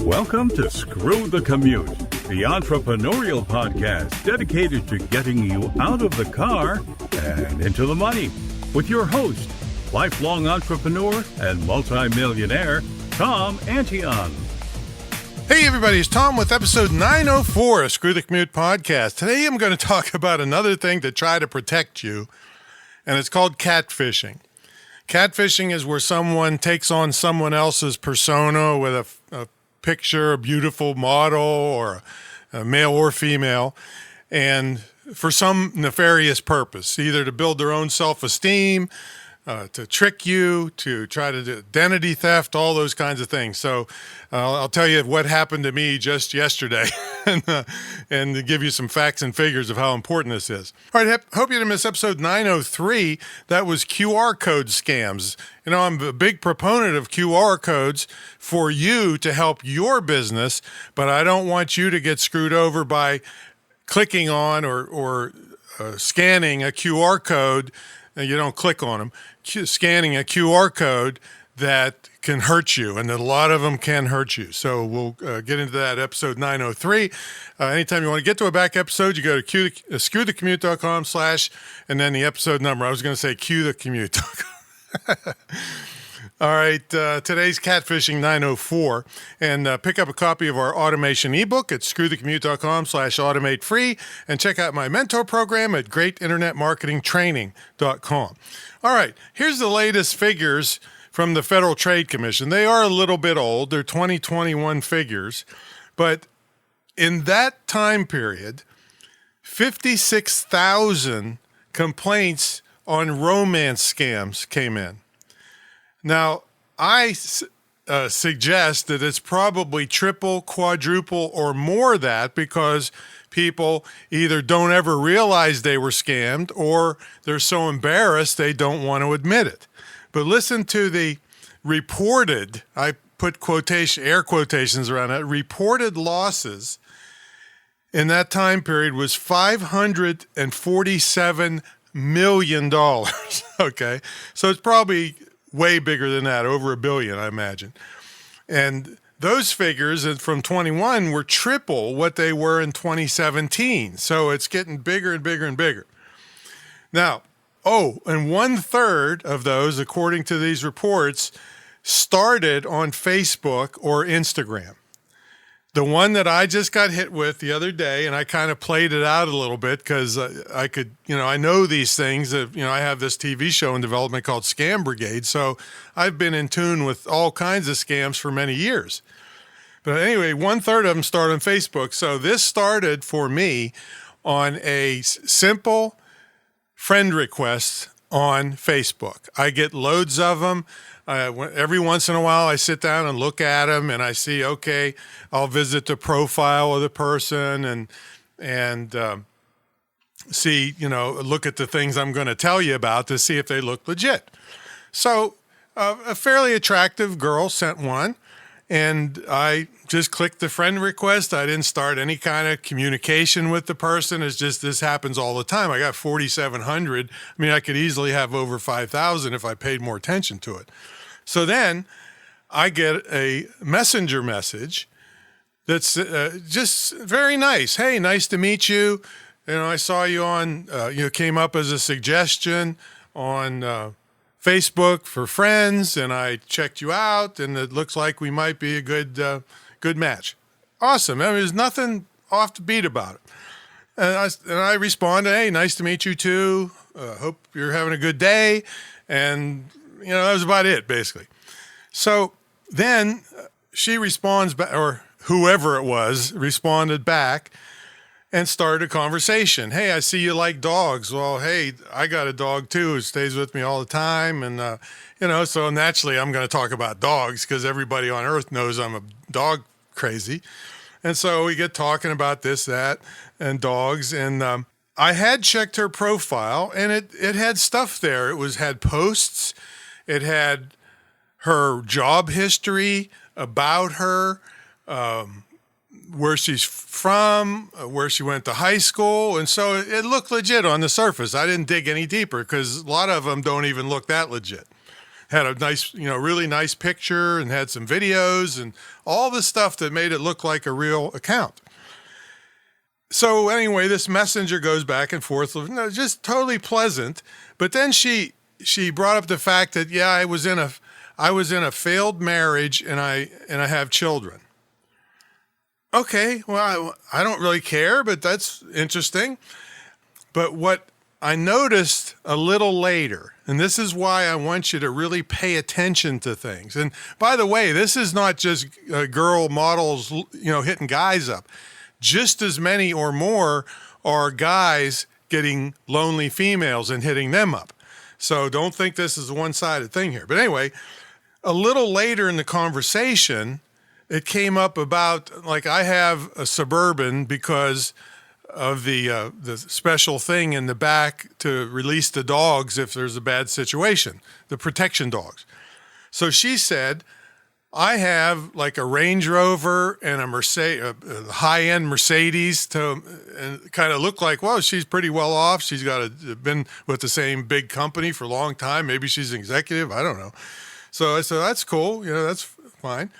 Welcome to Screw the Commute, the entrepreneurial podcast dedicated to getting you out of the car and into the money. With your host, lifelong entrepreneur and multimillionaire, Tom Antion. Hey everybody, it's Tom with episode 904 of Screw the Commute podcast. Today I'm going to talk about another thing to try to protect you, and it's called catfishing. Catfishing is where someone takes on someone else's persona with a picture, a beautiful model, or a male or female, and for some nefarious purpose, either to build their own self-esteem, to trick you, to try to do identity theft, all those kinds of things. So I'll tell you what happened to me just yesterday and to give you some facts and figures of how important this is. All right, hope you didn't miss episode 903. That was QR code scams. You know, I'm a big proponent of QR codes for you to help your business, but I don't want you to get screwed over by clicking on or scanning a QR code. You don't click on them, scanning a QR code that can hurt you, and a lot of them can hurt you. So we'll get into that episode 903. Anytime you want to get to a back episode, you go to screwthecommute.com/ and then the episode number. I was going to say cuethecommute.com. All right, today's Catfishing 904, and pick up a copy of our automation ebook at screwthecommute.com/automate free, and check out my mentor program at greatinternetmarketingtraining.com. All right, here's the latest figures from the Federal Trade Commission. They are a little bit old. They're 2021 figures, but in that time period, 56,000 complaints on romance scams came in. Now, I suggest that it's probably triple, quadruple, or more that because people either don't ever realize they were scammed or they're so embarrassed they don't want to admit it. But listen to the reported, I put air quotations around it, reported losses in that time period was $547 million. Okay, so it's probably way bigger than that, over $1 billion, I imagine. And those figures from 21 were triple what they were in 2017. So it's getting bigger and bigger and bigger. Now, and 1/3 of those, according to these reports, started on Facebook or Instagram. The one that I just got hit with the other day, and I kind of played it out a little bit because I could, I know these things. I have this TV show in development called Scam Brigade, so I've been in tune with all kinds of scams for many years. But anyway, 1/3 of them start on Facebook. So this started for me on a simple friend request on Facebook. I get loads of them. Every once in a while, I sit down and look at them, and I see, okay, I'll visit the profile of the person and see, look at the things I'm going to tell you about to see if they look legit. So a fairly attractive girl sent one, and I just clicked the friend request. I didn't start any kind of communication with the person. It's just this happens all the time. I got 4,700. I mean, I could easily have over 5,000 if I paid more attention to it. So then I get a messenger message that's just very nice. Hey, nice to meet you. I saw you on, came up as a suggestion on Facebook for friends, and I checked you out, and it looks like we might be a good match. Awesome. I mean, there's nothing off the beat about it. And I responded, hey, nice to meet you too. Hope you're having a good day. And, that was about it, basically. So then she responds back, or whoever it was, responded back and started a conversation. Hey, I see you like dogs. Well, hey, I got a dog too. It stays with me all the time. And, so naturally I'm going to talk about dogs because everybody on earth knows I'm a dog crazy. And so we get talking about this, that, and dogs. And I had checked her profile, and it had stuff there. It had posts. It had her job history about her, where she's from, where she went to high school. And so it looked legit on the surface. I didn't dig any deeper because a lot of them don't even look that legit. had a nice, really nice picture and had some videos and all the stuff that made it look like a real account. So anyway, this messenger goes back and forth, just totally pleasant. But then she brought up the fact that, yeah, I was in a failed marriage and I have children. Okay, well, I don't really care, but that's interesting. But what I noticed a little later, and this is why I want you to really pay attention to things. And by the way, this is not just girl models, hitting guys up. Just as many or more are guys getting lonely females and hitting them up. So don't think this is a one-sided thing here. But anyway, a little later in the conversation, it came up about, like, I have a Suburban because of the special thing in the back to release the dogs if there's a bad situation, the protection dogs. So she said, I have like a Range Rover and a high-end Mercedes and kind of look like, well, she's pretty well off. She's been with the same big company for a long time. Maybe she's an executive. I don't know. So I said, that's cool. That's fine.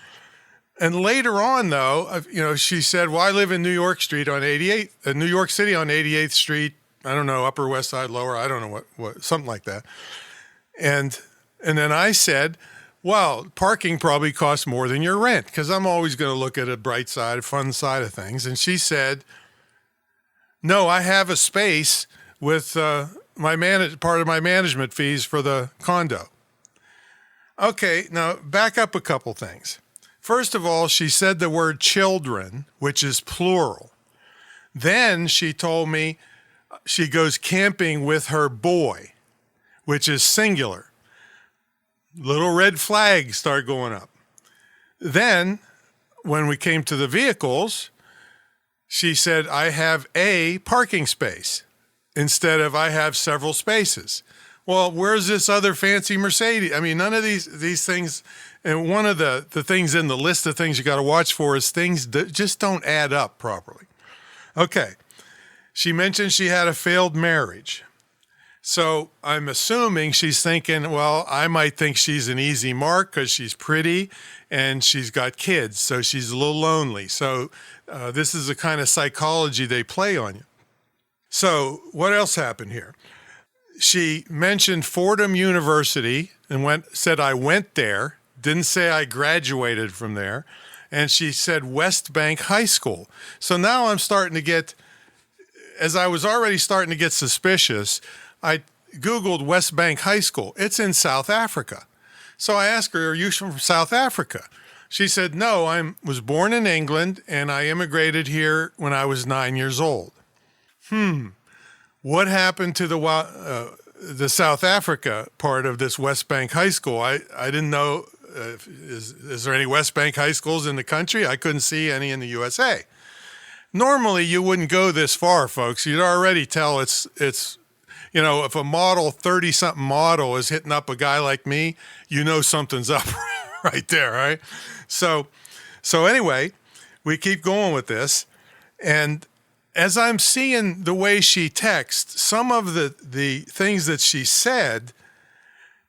And later on, though, she said, well, I live in New York City on 88th Street. I don't know, Upper West Side, Lower. I don't know what something like that. And then I said, well, parking probably costs more than your rent, because I'm always going to look at a bright side, a fun side of things. And she said, no, I have a space with part of my management fees for the condo. Okay, now back up a couple things. First of all, she said the word children, which is plural. Then she told me she goes camping with her boy, which is singular. Little red flags start going up. Then, when we came to the vehicles, she said, I have a parking space instead of I have several spaces. Well, where's this other fancy Mercedes? I mean, none of these things, and one of the things in the list of things you got to watch for is things that just don't add up properly. Okay, she mentioned she had a failed marriage. So I'm assuming she's thinking, well, I might think she's an easy mark because she's pretty and she's got kids, so she's a little lonely. So this is the kind of psychology they play on you. So what else happened here? She mentioned Fordham University and said I went there, didn't say I graduated from there, and she said West Bank High School. So now I'm starting to get, as I was already starting to get suspicious, I Googled West Bank High School. It's in South Africa. So I asked her, are you from South Africa? She said, no, I was born in England and I immigrated here when I was 9 years old. What happened to the South Africa part of this West Bank High School? I didn't know, is there any West Bank high schools in the country? I couldn't see any in the USA. Normally, you wouldn't go this far, folks. You'd already tell it's if a 30-something model is hitting up a guy like me, something's up right there, right? So anyway, we keep going with this. And as I'm seeing the way she texts, some of the things that she said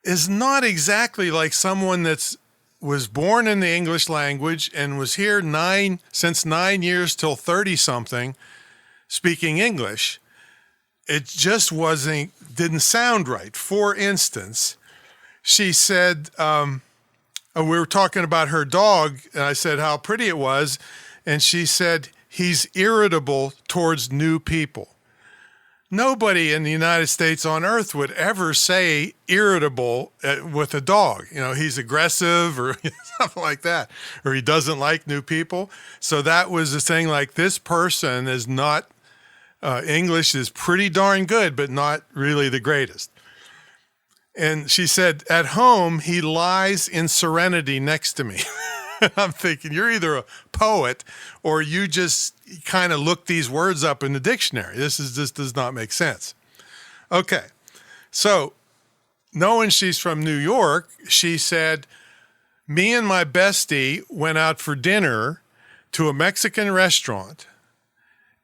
is not exactly like someone was born in the English language and was here since 9 years till 30-something speaking English. It just didn't sound right. For instance, she said, we were talking about her dog, and I said how pretty it was, and she said, he's irritable towards new people. Nobody in the United States on earth would ever say irritable with a dog. He's aggressive or something like that, or he doesn't like new people. So that was the thing, like, this person is not, English is pretty darn good, but not really the greatest. And she said, at home, he lies in serenity next to me. I'm thinking, you're either a poet or you just kind of look these words up in the dictionary. This does not make sense. Okay, so knowing she's from New York, she said, me and my bestie went out for dinner to a Mexican restaurant,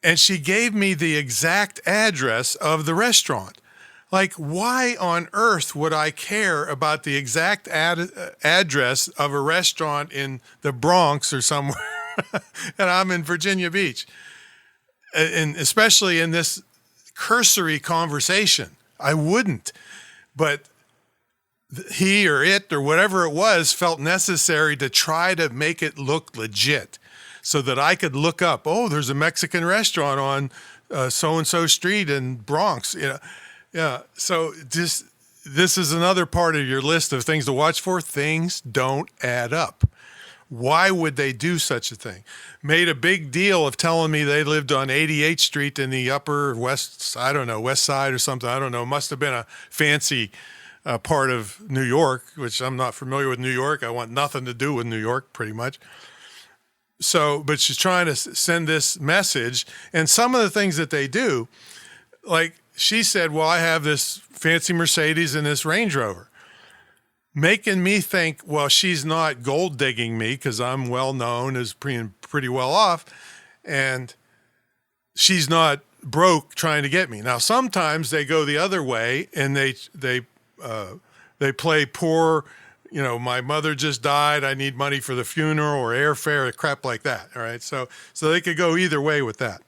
and she gave me the exact address of the restaurant. Like, why on earth would I care about the exact address of a restaurant in the Bronx or somewhere? And I'm in Virginia Beach. And especially in this cursory conversation, I wouldn't. But he or it or whatever it was felt necessary to try to make it look legit so that I could look up, oh, there's a Mexican restaurant on so-and-so street in Bronx. Yeah. So this is another part of your list of things to watch for. Things don't add up. Why would they do such a thing? Made a big deal of telling me they lived on 88th Street in the upper west, I don't know, west side or something. I don't know. Must have been a fancy part of New York, which I'm not familiar with New York. I want nothing to do with New York, pretty much. So, but she's trying to send this message. And some of the things that they do, like she said, well, I have this fancy Mercedes and this Range Rover. Making me think, well, she's not gold digging me because I'm well known as pretty well off, and she's not broke trying to get me. Now, sometimes they go the other way and they play poor. You know, my mother just died. I need money for the funeral or airfare, crap like that. All right, so they could go either way with that.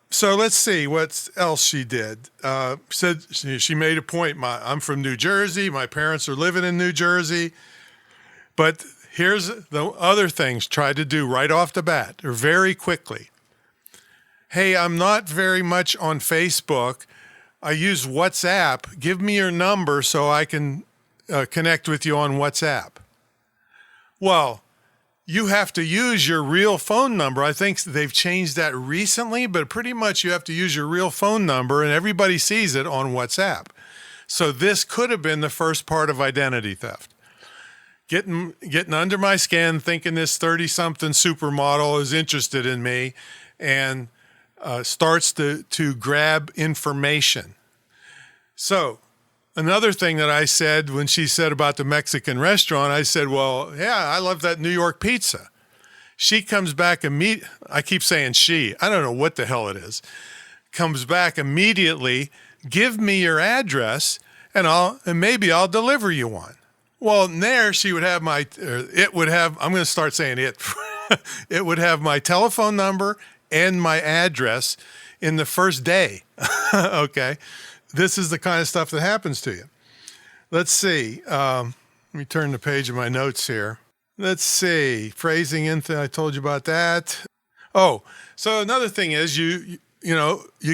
So let's see what else she did. Said she made a point. I'm from New Jersey. My parents are living in New Jersey. But here's the other things tried to do right off the bat or very quickly. Hey, I'm not very much on Facebook. I use WhatsApp. Give me your number so I can connect with you on WhatsApp. Well, you have to use your real phone number. I think they've changed that recently, but pretty much you have to use your real phone number and everybody sees it on WhatsApp. So this could have been the first part of identity theft. Getting under my skin, thinking this 30-something supermodel is interested in me and starts to grab information. So another thing that I said when she said about the Mexican restaurant, I said, well, yeah, I love that New York pizza. She comes back I keep saying she. I don't know what the hell it is. Comes back immediately, give me your address, and maybe I'll deliver you one. Well, there she would have it would have, I'm going to start saying it. It would have my telephone number and my address in the first day. Okay. This is the kind of stuff that happens to you. Let's see. Let me turn the page of my notes here. Let's see. Phrasing, I told you about that. Oh, so another thing is you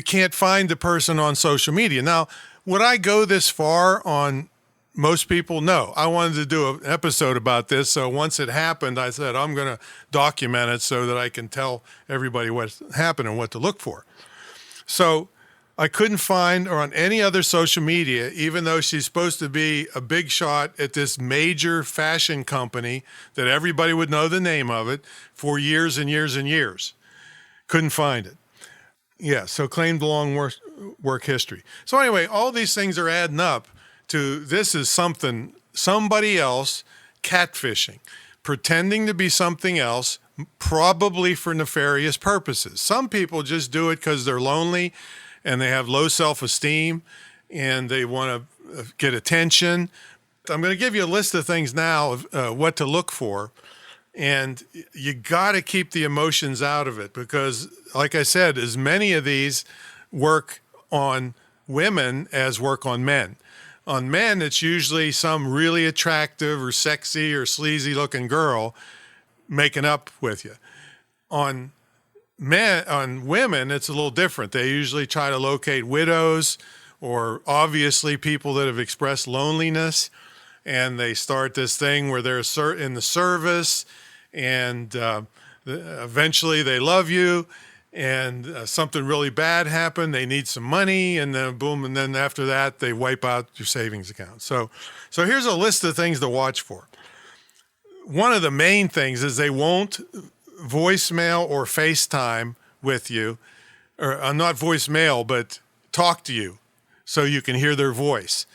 can't find the person on social media. Now, would I go this far on most people? No. I wanted to do an episode about this. So once it happened, I said, I'm going to document it so that I can tell everybody what happened and what to look for. So I couldn't find her on any other social media, even though she's supposed to be a big shot at this major fashion company that everybody would know the name of it for years and years and years. Couldn't find it. Yeah, so claimed long work history. So anyway, all these things are adding up to this is somebody else catfishing, pretending to be something else, probably for nefarious purposes. Some people just do it because they're lonely and they have low self-esteem and they want to get attention. I'm going to give you a list of things now of what to look for. And you got to keep the emotions out of it because, like I said, as many of these work on women as work on men. On men, it's usually some really attractive or sexy or sleazy looking girl making up with you. On women, it's a little different. They usually try to locate widows or obviously people that have expressed loneliness, and they start this thing where they're in the service, and eventually they love you, and something really bad happened. They need some money, and then boom, and then after that, they wipe out your savings account. So here's a list of things to watch for. One of the main things is they won't voicemail or FaceTime with you, or not voicemail, but talk to you so you can hear their voice.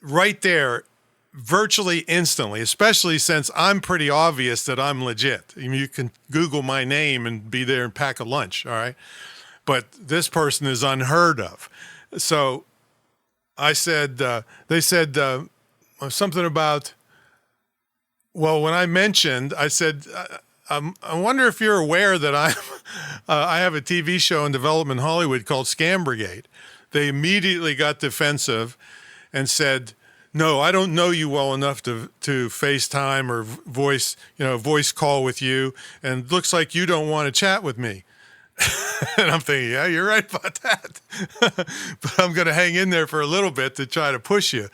Right there, virtually instantly, especially since I'm pretty obvious that I'm legit. I mean, you can Google my name and be there and pack a lunch, all right? But this person is unheard of. So I said, they said something about, well, when I mentioned, I said, I wonder if you're aware that I have a TV show in development in Hollywood called Scam Brigade. They immediately got defensive and said, no, I don't know you well enough to FaceTime or voice call with you. And looks like you don't want to chat with me. And I'm thinking, yeah, you're right about that. But I'm going to hang in there for a little bit to try to push you.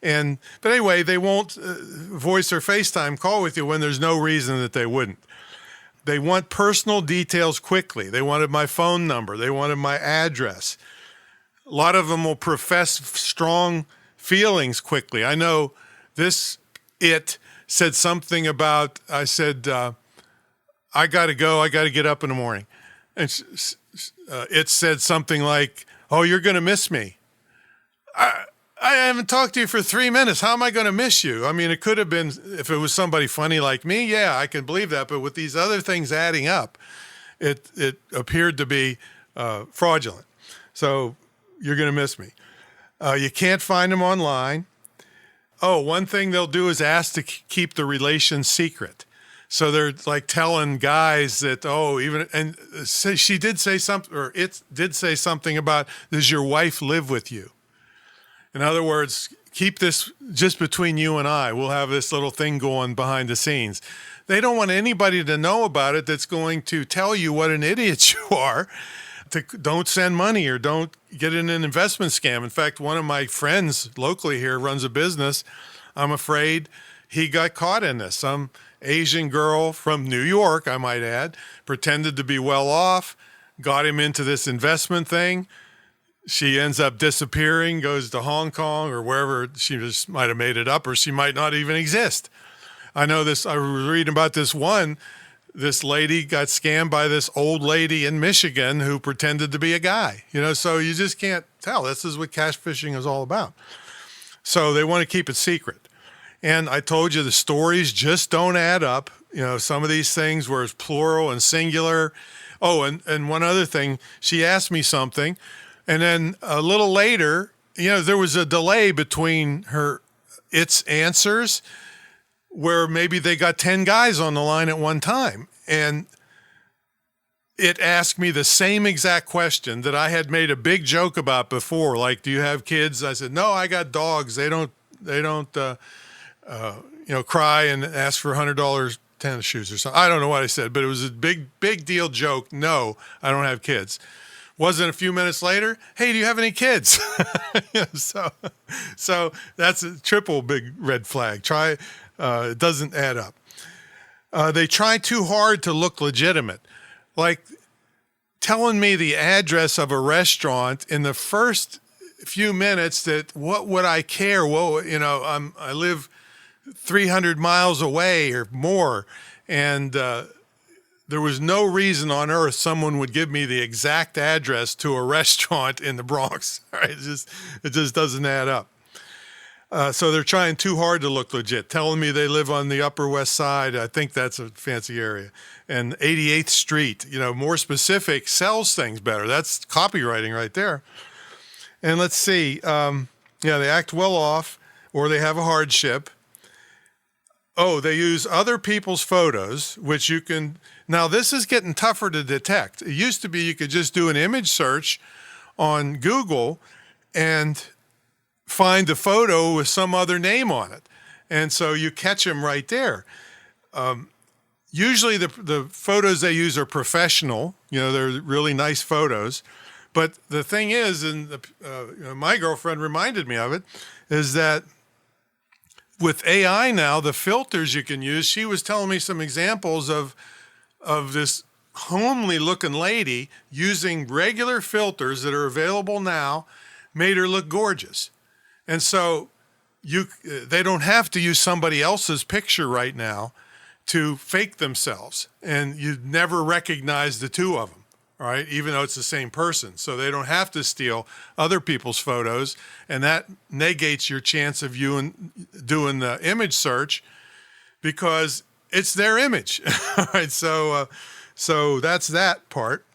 But anyway, they won't voice or FaceTime call with you when there's no reason that they wouldn't. They want personal details quickly. They wanted my phone number. They wanted my address. A lot of them will profess strong feelings quickly. I know it said something about, I said, I got to go. I got to get up in the morning. And it said something like, oh, you're going to miss me. I haven't talked to you for 3 minutes. How am I going to miss you? I mean, it could have been, if it was somebody funny like me, yeah, I can believe that. But with these other things adding up, it appeared to be fraudulent. So you're going to miss me. You can't find them online. Oh, one thing they'll do is ask to keep the relation secret. So they're like telling guys that, she did say something, or it did say something about, does your wife live with you? In other words, keep this just between you and I. We'll have this little thing going behind the scenes. They don't want anybody to know about it that's going to tell you what an idiot you are. Don't send money or don't get in an investment scam. In fact, one of my friends locally here runs a business. I'm afraid he got caught in this. Some Asian girl from New York, I might add, pretended to be well off, got him into this investment thing. She ends up disappearing, goes to Hong Kong or wherever. She just might have made it up, or she might not even exist. I know this. I was reading about this lady got scammed by this old lady in Michigan who pretended to be a guy, so you just can't tell. This is what cash fishing is all about. So they want to keep it secret. And I told you the stories just don't add up. Some of these things where it's plural and singular. Oh, and one other thing, she asked me something. And then a little later, there was a delay between its answers where maybe they got 10 guys on the line at one time. And it asked me the same exact question that I had made a big joke about before. Like, do you have kids? I said, no, I got dogs. They don't cry and ask for $100 tennis shoes or something. I don't know what I said, but it was a big deal joke. No, I don't have kids. Wasn't a few minutes later, hey, do you have any kids? So that's a triple big red flag. It doesn't add up. They try too hard to look legitimate. Like telling me the address of a restaurant in the first few minutes that what would I care? Well, I live 300 miles away or more. And there was no reason on earth someone would give me the exact address to a restaurant in the Bronx. Right? It just doesn't add up. So they're trying too hard to look legit, telling me they live on the Upper West Side. I think that's a fancy area. And 88th Street, more specific, sells things better. That's copywriting right there. And let's see, they act well off or they have a hardship. Oh, they use other people's photos, which you can, now this is getting tougher to detect. It used to be you could just do an image search on Google and find the photo with some other name on it. And so you catch them right there. Usually the photos they use are professional, they're really nice photos. But the thing is, and my girlfriend reminded me of it, is that with AI now, the filters you can use, she was telling me some examples of this homely looking lady using regular filters that are available now, made her look gorgeous. And so they don't have to use somebody else's picture right now to fake themselves. And you'd never recognize the two of them. Right, even though it's the same person. So they don't have to steal other people's photos, and that negates your chance of you doing the image search because it's their image. All right, so that's that part.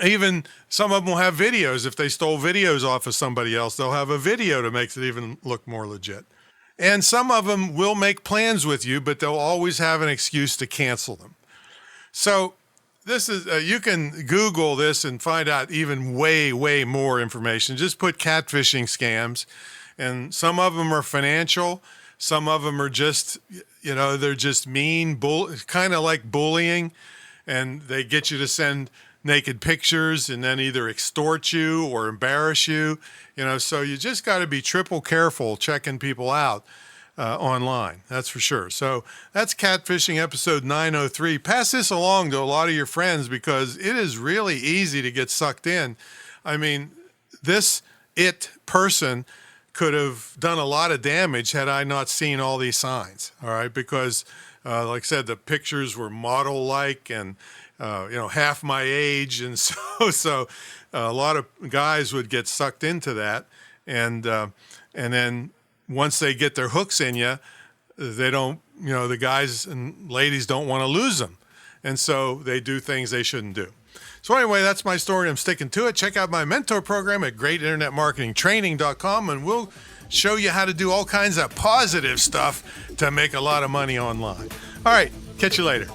Even some of them will have videos. If they stole videos off of somebody else, they'll have a video to make it even look more legit. And some of them will make plans with you, but they'll always have an excuse to cancel them. So this is, you can Google this and find out even way, way more information. Just put catfishing scams, and some of them are financial. Some of them are just, they're just mean, kind of like bullying, and they get you to send naked pictures and then either extort you or embarrass you. So you just got to be triple careful checking people out online. That's for sure. So that's Catfishing episode 903. Pass this along to a lot of your friends because it is really easy to get sucked in. I mean, this person could have done a lot of damage had I not seen all these signs. All right. Because like I said, the pictures were model-like and half my age, and so a lot of guys would get sucked into that, and then once they get their hooks in you, they don't, the guys and ladies don't want to lose them, and so they do things they shouldn't do. So anyway, that's my story. I'm sticking to it. Check out my mentor program at greatinternetmarketingtraining.com, and we'll show you how to do all kinds of positive stuff to make a lot of money online. All right, catch you later.